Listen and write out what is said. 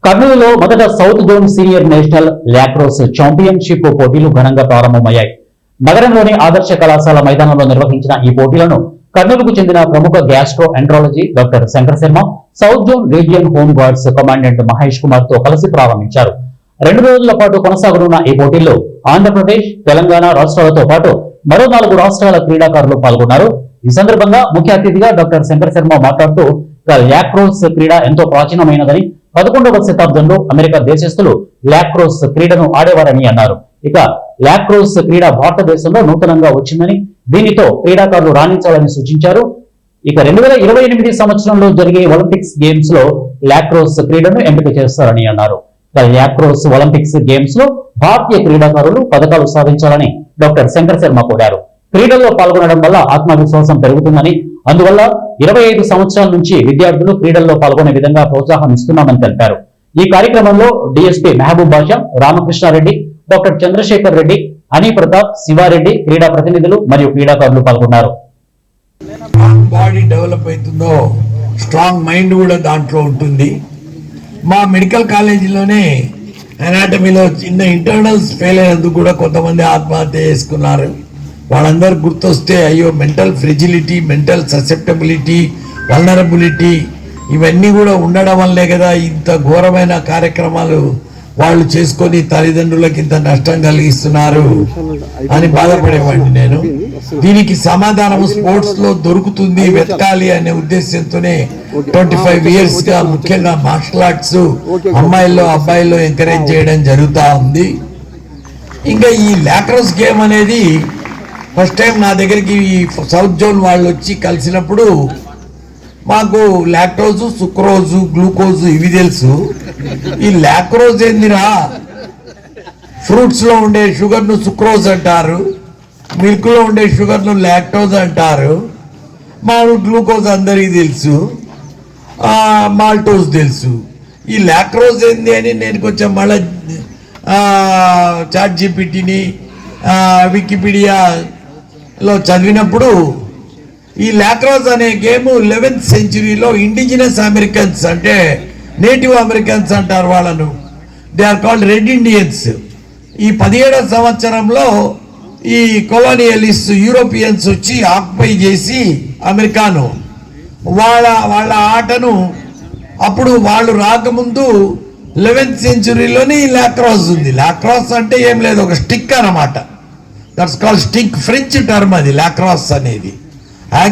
కర్నూలులో మొదట south zone senior national lacrosse championship పోటీలు ఘనంగా ప్రారంభమయ్యాయి. నగరంలోని ఆదర్శ కళాశాల మైదానంలో నిర్వహించిన ఈ పోటీలను కర్నూలుకు చెందిన ప్రముఖ gastro enterology doctor Shankar Sharma, south zone region home guards commandant Mahesh Kumar తో కలిసి ప్రారంభించారు. 2 రోజుల పాటు కొనసాగనున్న ఈ పోటీల్లో ఆంధ్రప్రదేశ్, తెలంగాణ రాష్ట్రాలతో పాటు మరో 4 రాష్ట్రాల క్రీడాకారులు పాల్గొన్నారు. ఈ సందర్భంగా ముఖ్య అతిథిగా డాక్టర్ శంకర్ శర్మ మాట్లాడుతూ లాక్రోస్ క్రీడ ఎంతో ప్రాచీనమైనదని, 11వ శతాబ్దంలో అమెరికా దేశస్థులు లాక్రోస్ క్రీడను ఆడేవారని అన్నారు. ఇక లాక్రోస్ క్రీడ భారతదేశంలో నూతనంగా వచ్చిందని, దీనితో క్రీడాకారులు రాణించాలని సూచించారు. ఇక 2028 సంవత్సరంలో జరిగే ఒలింపిక్స్ గేమ్స్ లో లాక్రోస్ క్రీడను ఎంపిక చేస్తారని అన్నారు. లాక్రోస్ ఒలింపిక్స్ గేమ్స్ లో భారతీయ క్రీడాకారులు పథకాలు సాధించాలని డాక్టర్ శంకర్ శర్మ కోరారు. క్రీడల్లో పాల్గొనడం వల్ల ఆత్మవిశ్వాసం పెరుగుతుందని, అందువల్ల 25 సంవత్సరాల నుంచి విద్యార్థులు క్రీడల్లో పాల్గొనే విధంగా ప్రోత్సాహం ఇస్తున్నామని తెలిపారు. ఈ కార్యక్రమంలో డిఎస్పీ మహబూబ్ బాషా, రామకృష్ణారెడ్డి, డాక్టర్ చంద్రశేఖర్ రెడ్డి, అని ప్రతాప్, శివారెడ్డి, క్రీడా ప్రతినిధులు మరియు క్రీడాకారులు పాల్గొన్నారు. బాడీ డెవలప్ అవుతుందో స్ట్రాంగ్ మైండ్ కూడా దాంట్లో ఉంటుంది. మా మెడికల్ కాలేజీలోనే అనాటమీలో చిన్న ఇంటర్నల్స్ ఫెయిల్ అయినందుకు కూడా కొంతమంది ఆత్మహత్య చేసుకున్నారు. వాళ్ళందరూ గుర్తొస్తే అయ్యో mental fragility, mental susceptibility, vulnerability ఇవన్నీ కూడా ఉండడం వల్లే కదా ఇంత ఘోరమైన కార్యక్రమాలు వాళ్ళు చేసుకొని తల్లిదండ్రులకు ఇంత నష్టం కలిగిస్తున్నారు అని బాధపడేవాడిని నేను. దీనికి సమాధానం స్పోర్ట్స్ లో దొరుకుతుంది, వెతకాలి అనే ఉద్దేశంతోనే 25 years గా ముఖ్యంగా మార్షల్ ఆర్ట్స్ అమ్మాయిల్లో అబ్బాయిల్లో ఎంకరేజ్ చేయడం జరుగుతూ ఉంది. ఇంకా ఈ లాక్రోస్ గేమ్ అనేది ఫస్ట్ టైం నా దగ్గరికి సౌత్ జోన్ వాళ్ళు వచ్చి కలిసినప్పుడు మాకు లాక్టోజు, సుక్రోజు, గ్లూకోజు ఇవి తెలుసు. ఈ లాక్రోజ్ ఏందిరా, ఫ్రూట్స్ లో ఉండే షుగర్ ను సుక్రోజ్ అంటారు, మిల్క్ లో ఉండే షుగర్ ను లాక్టోజ్ అంటారు, మాకు గ్లూకోజ్ అందరికీ తెలుసు, మాల్టోజ్ తెలుసు. ఈ లాక్రోజ్ ఏంది అని నేను కొంచెం మళ్ళీ చాట్ జీపీటీని, వికీపీడియాలో చదివినప్పుడు ఈ లాక్రోస్ అనే గేమ్ 11th centuryలో ఇండిజినస్ అమెరికన్స్ అంటే నేటివ్ అమెరికన్స్ అంటారు వాళ్ళను, they are called red Indians. ఈ 17వ సంవత్సరంలో ఈ కొలోనియలిస్ట్ యూరోపియన్స్ వచ్చి ఆక్యుపై చేసి అమెరికాను వాళ్ళ ఆటను అప్పుడు వాళ్ళు రాకముందు 11th centuryలోనే ఈ లాక్రాస్ ఉంది. లాక్రాస్ అంటే ఏం లేదు, ఒక స్టిక్ అన్నమాట. That's called stick, French term అది లాక్రాస్ అనేది.